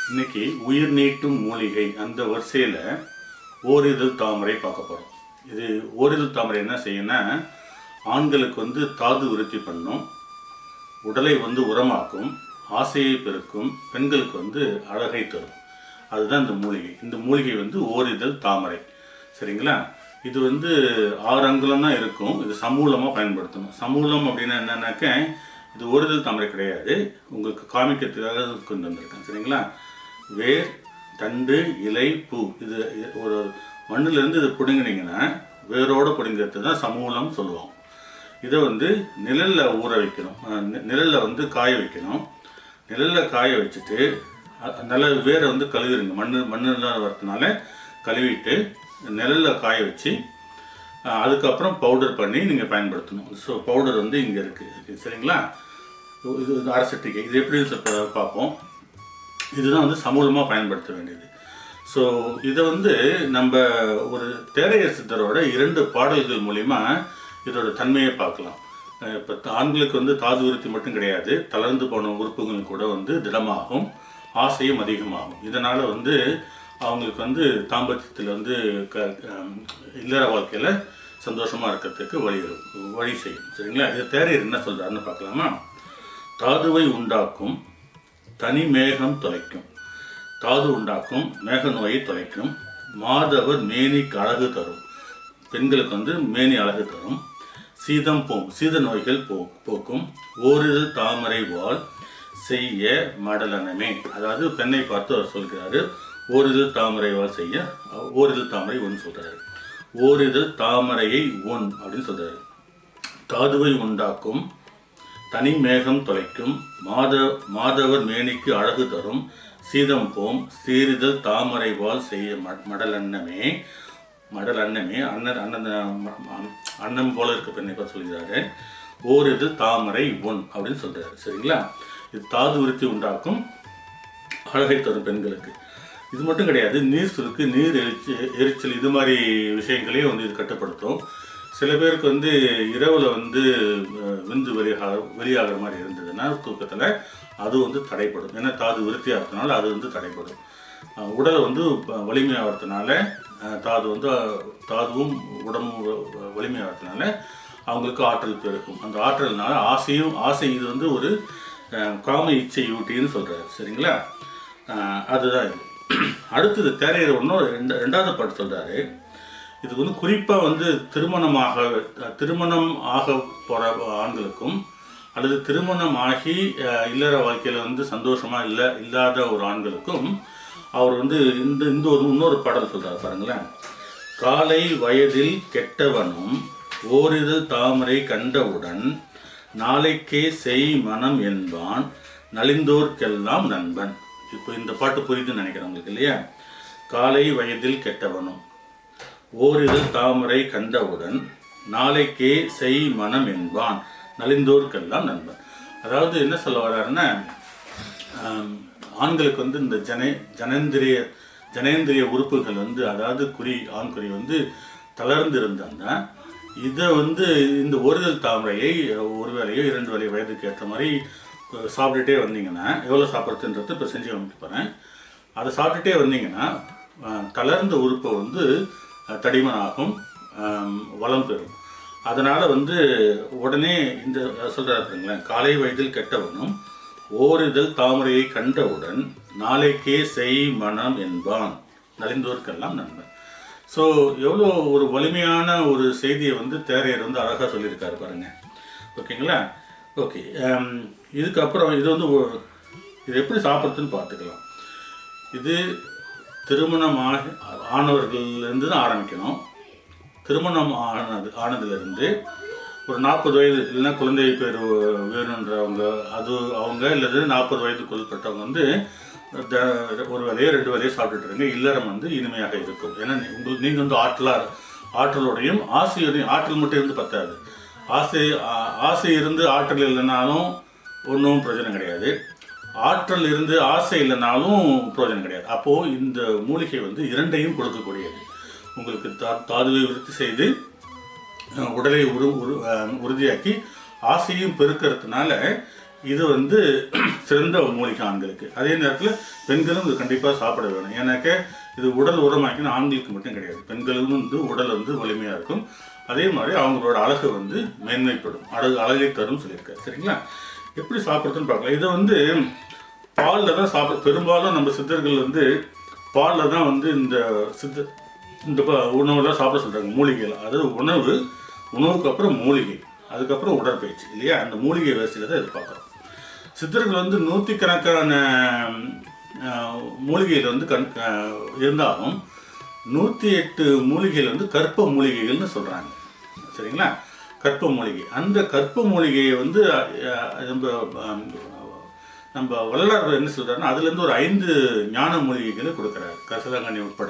இன்னைக்கு உயிர் நீட்டும் மூலிகை அந்த வரிசையில் ஓரிதழ் தாமரை பார்க்க போகிறோம். இது ஓரிதழ் தாமரை என்ன செய்யும்னா, ஆண்களுக்கு தாது விருத்தி பண்ணும், உடலை உரமாக்கும், ஆசையை பெருக்கும், பெண்களுக்கு அழகை தரும். அதுதான் இந்த மூலிகை. இந்த மூலிகை ஓரிதழ் தாமரை. சரிங்களா? இது 6 அங்குலம் தான் இருக்கும். இது சமூலமாக பயன்படுத்தணும். சமூலம் அப்படின்னா என்னன்னாக்க, இது ஓரிதழ் தாமரை கிடையாது, உங்களுக்கு காமிக்கிறதுக்காக கொண்டு வந்திருக்கேன். சரிங்களா? வேர், தண்டு, இலை, பூ, இது ஒரு மண்ணிலேருந்து இது பிடுங்கினீங்கன்னா வேரோடு பிடுங்கிறது தான் சமூலம் சொல்லுவோம். இதை நிழலில் ஊற வைக்கணும், நிழலில் காய வைக்கணும். நிழலில் காய வச்சுட்டு நல்ல வேரை கழுவிடுங்க. மண்ணில் வரதுனால கழுவிட்டு நிழலில் காய வச்சு அதுக்கப்புறம் பவுடர் பண்ணி நீங்கள் பயன்படுத்தணும். ஸோ பவுடர் இங்கே இருக்குது. சரிங்களா? இது அரசட்டிகை. இது எப்படி பார்ப்போம். இதுதான் சமூலமாக பயன்படுத்த வேண்டியது. ஸோ இதை நம்ம ஒரு தேரையர் சித்தரோட 2 பாடல்கள் மூலிமா இதோட தன்மையை பார்க்கலாம். இப்போ ஆண்களுக்கு தாது விருத்தி மட்டும் கிடையாது, தளர்ந்து போன உறுப்புகள் கூட திடமாகும், ஆசையும் அதிகமாகும். இதனால் அவங்களுக்கு தாம்பத்தியத்தில் இல்லற வாழ்க்கையில் சந்தோஷமாக இருக்கிறதுக்கு வழி செய்யும். சரிங்களா? இது தேரையர் என்ன சொல்கிறாருன்னு பார்க்கலாமா? தாதுவை உண்டாக்கும், தனி மேகம் தொலைக்கும். தாது உண்டாக்கும், மேக நோயை தொலைக்கும். மாதவர் மேனிக்கு அழகு தரும், பெண்களுக்கு மேனி அழகு தரும். சீதம் போம், சீத நோய்கள் போக்கும். ஓரிதழ் தாமரை வாழ் செய்ய மடலனமே. அதாவது பெண்ணை பார்த்து அவர் சொல்கிறாரு, ஓரிதழ் தாமரை வாழ் செய்ய, ஓரிதழ் தாமரை ஒன்று சொல்கிறாரு. ஓரிதழ் தாமரையை ஒன் அப்படின்னு சொல்கிறாரு. தாதுவை உண்டாக்கும், தனி மேகம் தொலைக்கும், மாதவர் மேனிக்கு அழகு தரும். சீதம் போம், சீரிதழ் தாமரை வாழ் செய்ய மடலன்னமே. மடலன்னமே அன்னம் போல இருக்க பெண்ணை பார்த்து சொல்கிறாரு. ஓரிதழ் தாமரை ஒன் அப்படின்னு சொல்கிறாரு. சரிங்களா? இது தாது விருத்தி உண்டாக்கும், அழகை தரும் பெண்களுக்கு. இது மட்டும் கிடையாது, நீர் சுருக்கு, நீர் எரிச்சல், இது மாதிரி விஷயங்களையும் இது கட்டுப்படுத்தும். சில பேருக்கு இரவில் விந்து வெளியாகிற மாதிரி இருந்ததுன்னா தூக்கத்தில் அது தடைப்படும். ஏன்னா தாது விருத்தி ஆகிறதுனால அது தடைப்படும். உடலை வலிமையாகிறதுனால தாதுவும் உடம்பும் வலிமையாகிறதுனால அவங்களுக்கு ஆற்றல் பெருக்கும். அந்த ஆற்றல்னால ஆசை இது ஒரு காம இச்சை ஊட்டின்னு சொல்கிறாரு. சரிங்களா? அதுதான் இது. அடுத்தது தேரையர் ரெண்டாவது பாட்டு சொல்கிறாரு. இது குறிப்பாக திருமணம் ஆக போகிற ஆண்களுக்கும், அல்லது திருமணம் ஆகி இல்லற வாழ்க்கையில் சந்தோஷமாக இல்லாத ஒரு ஆண்களுக்கும் அவர் இன்னொரு பாடல் சொல்கிறார் பாருங்களேன். காலை வயதில் கெட்டவனும் ஓரிதழ் தாமரை கண்டவுடன் நாளைக்கே செய் மனம் என்பான் நலிந்தோர்க்கெல்லாம் நண்பன். இப்போ இந்த பாட்டு புரியுதுன்னு நினைக்கிறேன் உங்களுக்கு, இல்லையா? காலை வயதில் கெட்டவனும் ஓரிதழ் தாமரை கண்டவுடன் நாளைக்கே செய் மனம் என்பான் நலிந்தோர்க்கெல்லாம் நண்பன். அதாவது என்ன சொல்ல வர்றாருன்னா, ஆண்களுக்கு இந்த ஜனேந்திரிய உறுப்புகள் அதாவது ஆண் குறி தளர்ந்து இருந்தாங்கன்னா இதை இந்த ஓரிதழ் தாமரையை ஒரு வேளையோ 2 வேளையோ வயதுக்கு ஏற்ற மாதிரி சாப்பிட்டுட்டே வந்தீங்கன்னா, எவ்வளோ சாப்பிட்றதுன்றது இப்போ செஞ்சு காமிக்க போகிறேன். அதை சாப்பிட்டுட்டே வந்தீங்கன்னா தளர்ந்த உறுப்பை தடிமனாகும், வளம் பெறும். அதனால் உடனே இந்த சொல்கிறாருங்களேன், காலை வயதில் கெட்டவனும் ஓரிதழ் தாமரையை கண்டவுடன் நாளைக்கே செய் மனம் என்பான் நலிந்தோர்க்கெல்லாம் நண்பன். ஸோ எவ்வளோ ஒரு வலிமையான ஒரு செய்தியை தேரையர் அழகாக சொல்லியிருக்காரு பாருங்க. ஓகேங்களா? ஓகே. இதுக்கப்புறம் இது இது எப்படி சாப்பிட்றதுன்னு பார்த்துக்கலாம். இது திருமணம் ஆனவர்கள்லேருந்து தான் ஆரம்பிக்கணும். திருமணம் ஆனதுலேருந்து ஒரு 40 வயது இல்லைன்னா குழந்தை பேர் வேணுன்றவங்க, அவங்க இல்லது 40 வயதுக்குள்பட்டவங்க ஒரு வேலையோ 2 வேலையோ சாப்பிட்டுட்டு இருங்க. இல்லறம் இனிமையாக இருக்கும். ஏன்னா நீங்கள் ஆற்றலோடையும் ஆசையோடையும், ஆற்றல் மட்டும் பத்தாது, ஆசை இருந்து ஆற்றல் இல்லைனாலும் ஒன்றும் பிரயோஜனம் கிடையாது, ஆற்றல் இருந்து ஆசை இல்லைனாலும் பிரயோஜனம் கிடையாது. அப்போது இந்த மூலிகை 2ஐயும் கொடுக்கக்கூடியது. உங்களுக்கு தாதுவை விருத்தி செய்து உடலை உறுதியாக்கி ஆசையும் பெருக்கிறதுனால இது வந்து சிறந்த மூலிகை ஆண்களுக்கு. அதே நேரத்தில் பெண்களும் இது கண்டிப்பாக சாப்பிட வேணும். ஏன்னாக்க இது உடல் உரமாக்கினா ஆண்களுக்கு மட்டும் கிடையாது, பெண்களும் வந்து உடல் வந்து வலிமையாக இருக்கும். அதே மாதிரி அவங்களோட அழகு வந்து மேன்மைப்படும், அழகை தரும் சொல்லியிருக்காரு. சரிங்களா? எப்படி சாப்பிட்றதுன்னு பார்க்கலாம். இதை வந்து பாலில் தான் சாப்பிட, பெரும்பாலும் நம்ம சித்தர்கள் வந்து பாலில் தான் வந்து இந்த உணவுலாம் சாப்பிட சொல்கிறாங்க. மூலிகைகள், அதாவது உணவுக்கு அப்புறம் மூலிகை, அதுக்கப்புறம் உடற்பயிற்சி இல்லையா? அந்த மூலிகை வரிசையில் தான் எதிர்பார்க்குறோம். சித்தர்கள் வந்து 100கணக்கான மூலிகைகள் வந்து இருந்தாலும் 108 மூலிகைகள் வந்து கற்ப மூலிகைகள்னு சொல்கிறாங்க. சரிங்களா? கற்ப மூலிகை. அந்த கற்ப மூலிகையை வந்து நம்ம வள்ளலார் என்ன சொல்கிறாருன்னா, அதுலேருந்து ஒரு 5 ஞான மூலிகைகளை கொடுக்குறாரு, கசலாங்கண்ணி உட்பட.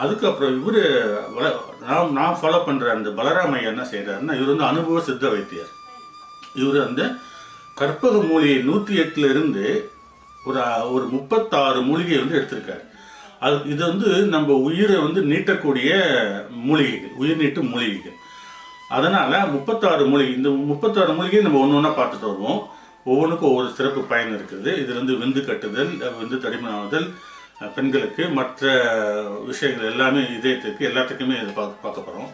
அதுக்கப்புறம் இவர் நான் ஃபாலோ பண்ணுற அந்த பலராமையா என்ன செய்கிறாருன்னா, இவர் வந்து அனுபவ சித்த வைத்தியர். இவர் அந்த கற்பக மூலிகை 108 இருந்து ஒரு 36 மூலிகை வந்து எடுத்திருக்காரு. இது வந்து நம்ம உயிரை வந்து நீட்டக்கூடிய மூலிகைகள், உயிர் நீட்டும் மூலிகைகள். அதனால் 36 மூலிகை, இந்த 36 மூலிகையை நம்ம ஒன்று ஒன்றா பார்த்துட்டு வருவோம். ஒவ்வொன்றுக்கும் ஒவ்வொரு சிறப்பு பயன் இருக்குது. இதில் வந்து விந்து கட்டுதல், விந்து தடிமனாகுதல், பெண்களுக்கு மற்ற விஷயங்கள் எல்லாமே, இதயத்துக்கு எல்லாத்துக்குமே இது பார்க்க போகிறோம்.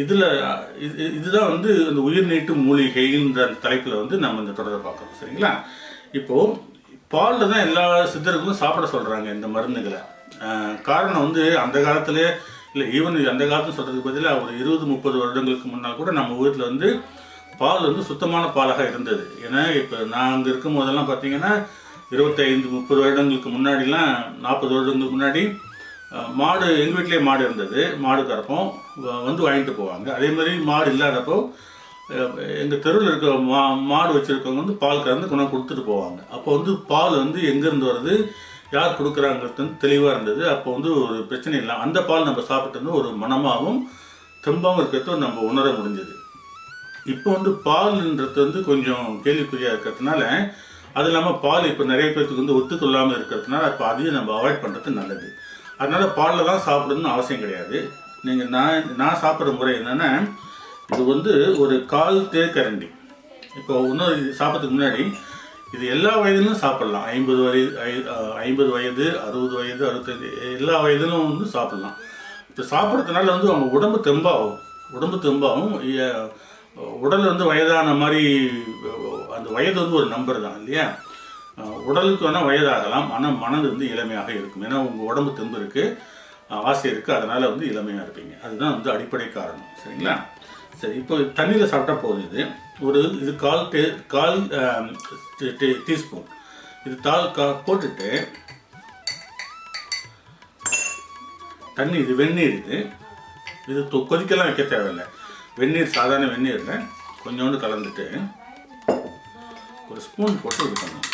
இதுதான் வந்து இந்த உயிர் நீட்டும் மூலிகைன்ற அந்த தலைப்பில் வந்து நம்ம இந்த தொடரை பார்க்குறோம். சரிங்களா? இப்போது பாலில் தான் எல்லா சித்தர்களும் சாப்பிட சொல்கிறாங்க இந்த மருந்துகளை. காரணம் வந்து அந்த காலத்திலே இல்லை, ஈவன் அந்த காலத்தில் சொல்கிறதுக்கு பதிலாக ஒரு 20-30 வருடங்களுக்கு முன்னால் கூட நம்ம வீட்டில் வந்து பால் வந்து சுத்தமான பாலாக இருந்தது. ஏன்னா இப்போ நான் அங்கே இருக்கும் போதெல்லாம் பார்த்தீங்கன்னா 25-30 வருடங்களுக்கு முன்னாடிலாம், 40 வருடங்களுக்கு முன்னாடி மாடு, எங்கள் வீட்டிலே மாடு இருந்தது, மாடு கறப்போம், வந்து வாங்கிட்டு போவாங்க. அதே மாதிரி மாடு இல்லாதப்போ எங்கள் தெருவில் இருக்க மாடு வச்சுருக்கவங்க வந்து பால் கறந்து கொண்டு கொடுத்துட்டு போவாங்க. அப்போ வந்து பால் வந்து எங்கேருந்து வருது, யார் கொடுக்குறாங்கிறது வந்து தெளிவாக இருந்தது. அப்போ வந்து ஒரு பிரச்சனை இல்லை. அந்த பால் நம்ம சாப்பிட்டு வந்து ஒரு மனமாகவும் தெம்பாகவும் இருக்கிறது நம்ம உணர முடிஞ்சது. இப்போ வந்து பால்ன்றது வந்து கொஞ்சம் கேள்விக்குறியாக இருக்கிறதுனால, அது இல்லாமல் பால் இப்போ நிறைய பேருக்கு வந்து ஒத்துக்கொள்ளாமல் இருக்கிறதுனால இப்போ அதையும் நம்ம அவாய்ட் பண்ணுறது நல்லது. அதனால் பாலில் தான் சாப்பிடணும்னு அவசியம் கிடையாது. நீங்கள் நான் சாப்பிட்ற முறை என்னென்னா, இது வந்து ஒரு 1/4 தேக்கரண்டி. இப்போ இன்னொரு சாப்பிட்றதுக்கு முன்னாடி இது எல்லா வயதிலும் சாப்பிட்லாம். 50 வயது, 60 வயது, 65 எல்லா வயதிலும் வந்து சாப்பிட்லாம். இப்போ சாப்பிட்றதுனால வந்து அவங்க உடம்பு தெம்பாகும். உடல் வந்து வயதான மாதிரி, அந்த வயது வந்து ஒரு நம்பர் தான் இல்லையா? உடலுக்கு வேணால் வயதாகலாம், ஆனால் மனது வந்து இளமையாக இருக்கும். ஏன்னா உங்கள் உடம்பு தெம்பு இருக்குது, ஆசை இருக்குது, அதனால் வந்து இளமையாக இருப்பீங்க. அதுதான் வந்து அடிப்படை காரணம். சரிங்களா? சரி, இப்போ தண்ணியில் சாப்பிட்டா போதும். இது 1/4 டீஸ்பூன் இது போட்டுட்டு தண்ணி, இது வெந்நீர், இது கொதிக்கலாம் வைக்க தேவையில்லை. வெந்நீர், சாதாரண வெந்நீரில் கொஞ்சோண்டு கலந்துட்டு ஒரு ஸ்பூன் போட்டு இது பண்ணணும்.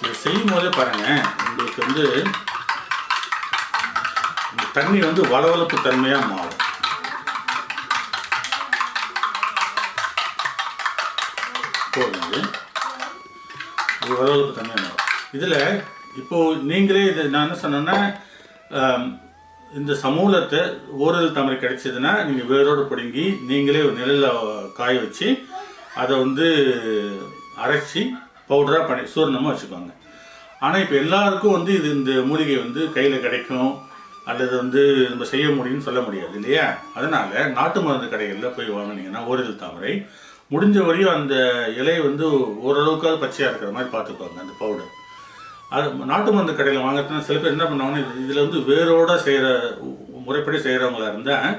இது செய்யும் போதே பாருங்கள், உங்களுக்கு வந்து இந்த தண்ணி வந்து வளவளப்பு தன்மையாக மாறும். போகுது, இது வளவளப்பு தன்மையாக மாறும். இதில் இப்போது நீங்களே நான் என்ன சொன்னேன்னா, இந்த சமூலத்தை ஓரிதழ் தாமரை கிடைச்சதுன்னா நீங்கள் வேரோடு பிடுங்கி நீங்களே ஒரு நிழலில் காய வச்சு அதை வந்து அரைச்சி பவுடராக பண்ணி சூரணமாக வச்சுக்கோங்க. ஆனால் இப்போ எல்லாருக்கும் வந்து இந்த மூலிகை வந்து கையில் கிடைக்கும் அல்லது வந்து நம்ம செய்ய முடியும்னு சொல்ல முடியாது இல்லையா? அதனால் நாட்டு மருந்து கடைகளில் போய் வாங்கினீங்கன்னா ஓரிதழ் தாமரை முடிஞ்ச வரையும் அந்த இலையை வந்து ஓரளவுக்காவது பச்சையாக இருக்கிற மாதிரி பார்த்துக்கோங்க. அந்த பவுடர் அது நாட்டு மருந்து கடையில் வாங்குறதுனா சில பேர் என்ன பண்ணுவாங்கன்னா, இதில் வந்து வேரோடு முறைப்படி செய்கிறவங்களா இருந்தால்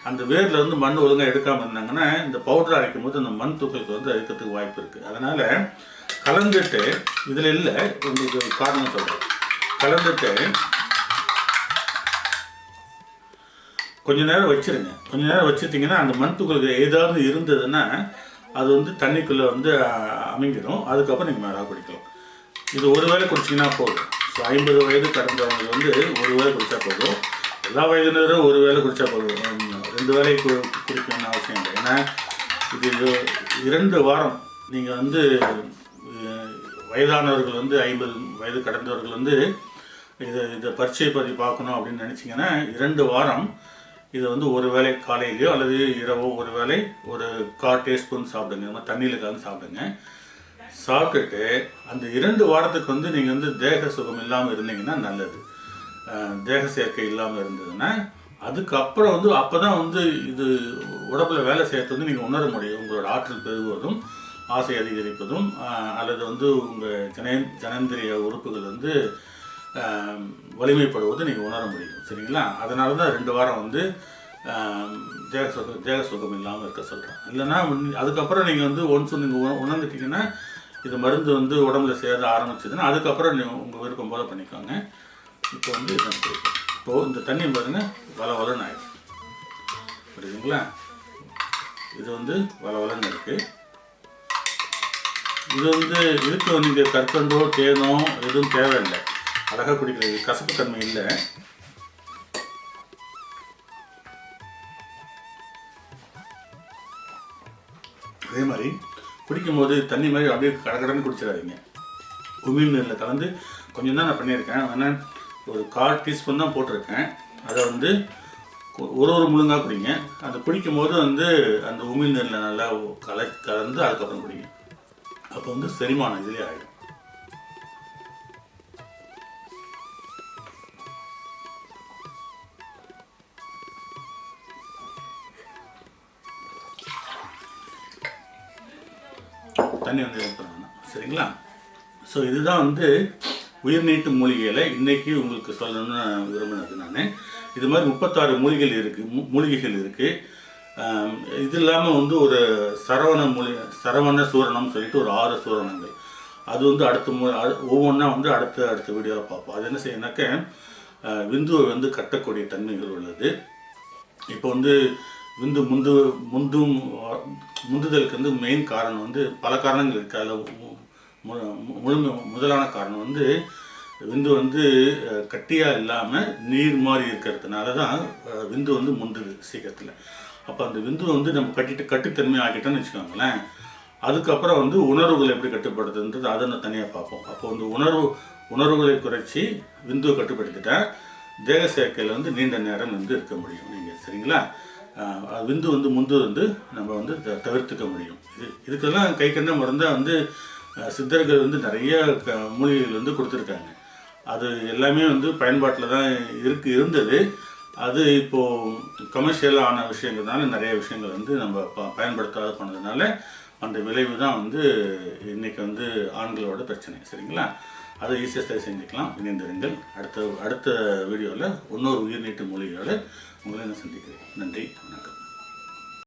அந்த வேரில் வந்து மண் ஒழுங்காக எடுக்காமல் இருந்தாங்கன்னா இந்த பவுடர் அரைக்கும் போது அந்த மண் தூக்கலுக்கு வந்து அரைக்கிறதுக்கு வாய்ப்பு இருக்குது. அதனால் கலந்துட்டு, இதில் இல்லை உங்களுக்கு காரணம் சொல்கிறேன், கலந்துட்டு கொஞ்ச நேரம் வச்சுருங்க. கொஞ்ச நேரம் வச்சுட்டிங்கன்னா அந்த மண் தூக்கலுக்கு ஏதாவது இருந்ததுன்னா அது வந்து தண்ணிக்குள்ளே வந்து அமைங்கிடும். அதுக்கப்புறம் நீங்கள் மேலே குடிக்கலாம். இது ஒரு வேளை குடிச்சிங்கன்னா போதும். ஸோ 50 வயது கடந்தவங்க வந்து ஒரு வேளை குடித்தா போதும். எல்லா வயதினரும் ஒரு வேளை குடித்தா போதும். 2 வேளை குடிக்கணும்னு அவசியம் இல்லை. ஏன்னா இது 2 வாரம் நீங்கள் வந்து வயதானவர்கள் வந்து 50 வயது கடந்தவர்கள் வந்து இதை பரீட்சை பற்றி பார்க்கணும் அப்படின்னு நினச்சிங்கன்னா 2 வாரம் இதை வந்து ஒரு வேளை காலையிலையோ அல்லது இரவோ ஒரு வேளை ஒரு 1/4 டீஸ்பூன் சாப்பிடுங்க. இந்த மாதிரி தண்ணியில் கலந்து சாப்பிடுங்க. சாப்பிட்டுட்டு அந்த 2 வாரத்துக்கு வந்து நீங்கள் வந்து தேக சுகம் இல்லாமல் இருந்தீங்கன்னா நல்லது. தேக சேர்க்கை இல்லாமல் இருந்ததுன்னா அதுக்கப்புறம் வந்து அப்போ தான் வந்து இது உடம்புல வேலை செய்யறது வந்து நீங்கள் உணர முடியும். உங்களோட ஆற்றல் பெருகுவதும் ஆசை அதிகரிப்பதும் அல்லது வந்து உங்கள் ஜனேந்திரிய உறுப்புகள் வந்து வலிமைப்படுவதை நீங்கள் உணர முடியும். சரிங்களா? அதனால தான் 2 வாரம் வந்து தேக சுகம் இல்லாமல் இருக்க சொல்கிறேன். இல்லைன்னா அதுக்கப்புறம் நீங்கள் வந்து ஒன்ஸ் நீங்கள் உணர்ந்துட்டீங்கன்னா இது மருந்து வந்து உடம்புல சேர ஆரம்பிச்சதுன்னா அதுக்கப்புறம் உங்கள் விருப்பம் போல பண்ணிக்கோங்க. இப்போ வந்து இப்போது இந்த தண்ணி பாருங்கள் வளன்னு ஆகிடும். புரியுதுங்களா? இது வந்து வளன்னு இருக்குது. இது வந்து இதுக்கு நீங்கள் கற்கண்டோ தேனோ எதுவும் தேவையில்லை. அழகாக குடிக்கிறது. கசப்பு தன்மை இல்லை. அதே மாதிரி குடிக்கும்போது தண்ணி மாதிரி அப்படியே கடகடன்னு குடிச்சிடாதீங்க. உமிழ் நீரில் கலந்து கொஞ்சம் தான் நான் பண்ணியிருக்கேன். ஆனால் ஒரு 1/4 டீஸ்பூன் தான் போட்டிருக்கேன். அதை வந்து ஒரு முழுங்காக குடிங்க. அந்த குடிக்கும் போது வந்து அந்த உமிழ் நீரில் நல்லா கலந்து அதுக்கப்புறம் குடிங்க. அப்போ வந்து செரிமானம் இதுலேயே ஆகிடும். தண்ணி வந்து ஊற்றணும். சரிங்களா? ஸோ இதுதான் வந்து உயிர்நீட்டு மூலிகையில் இன்றைக்கி உங்களுக்கு சொல்லணும்னு விரும்பினது. நான் இது மாதிரி 36 மூலிகைகள் இருக்குது. இது இல்லாமல் வந்து ஒரு சரவண சூரணம் சொல்லிட்டு ஒரு 6 சூரணங்கள். அது வந்து ஒவ்வொன்றா வந்து அடுத்த வீடியோவில் பார்ப்போம். அது என்ன செய்யணுனாக்க விந்துவை வந்து கட்டக்கூடிய தன்மைகள் உள்ளது. இப்போ வந்து விந்து முந்துதலுக்கு வந்து மெயின் காரணம் வந்து பல காரணங்கள் இருக்குது. அதில் முதலான காரணம் வந்து விந்து வந்து கட்டியாக இல்லாமல் நீர் மாதிரி இருக்கிறதுனால தான் விந்து வந்து முந்துது சீக்கிரத்தில். அப்போ அந்த விந்துவை வந்து நம்ம கட்டுத்தன்மை ஆக்கிட்டோன்னு வச்சுக்கோங்களேன். அதுக்கப்புறம் வந்து உணர்வுகளை எப்படி கட்டுப்படுத்துன்றது அதை நான் தனியாக பார்ப்போம். அப்போ வந்து உணர்வுகளை குறைச்சி விந்துவை கட்டுப்படுத்திட்டா தேக சேர்க்கையில் வந்து நீண்ட நேரம் வந்து இருக்க முடியும் நீங்கள். சரிங்களா? விந்து வந்து முந்து நம்ம வந்து தவிர்த்துக்க முடியும். இதுக்கெல்லாம் கை கண்ட மருந்தாக வந்து சித்தர்கள் வந்து நிறைய மூலிகைகள் வந்து கொடுத்துருக்காங்க. அது எல்லாமே வந்து பயன்பாட்டில் தான் இருந்தது. அது இப்போது கமர்ஷியலாக ஆன விஷயங்கிறதுனால நிறைய விஷயங்கள் வந்து நம்ம பயன்படுத்தாத போனதுனால அந்த விளைவு தான் வந்து இன்றைக்கி வந்து ஆண்களோட பிரச்சனை. சரிங்களா? அதை ஈஸியாக சரி செஞ்சுக்கலாம். இணைந்திருங்கள். அடுத்த வீடியோவில் இன்னொரு உயிர்நீட்டு மூலிகையோடு உங்களை நான் சந்திக்கிறேன். நன்றி, வணக்கம்.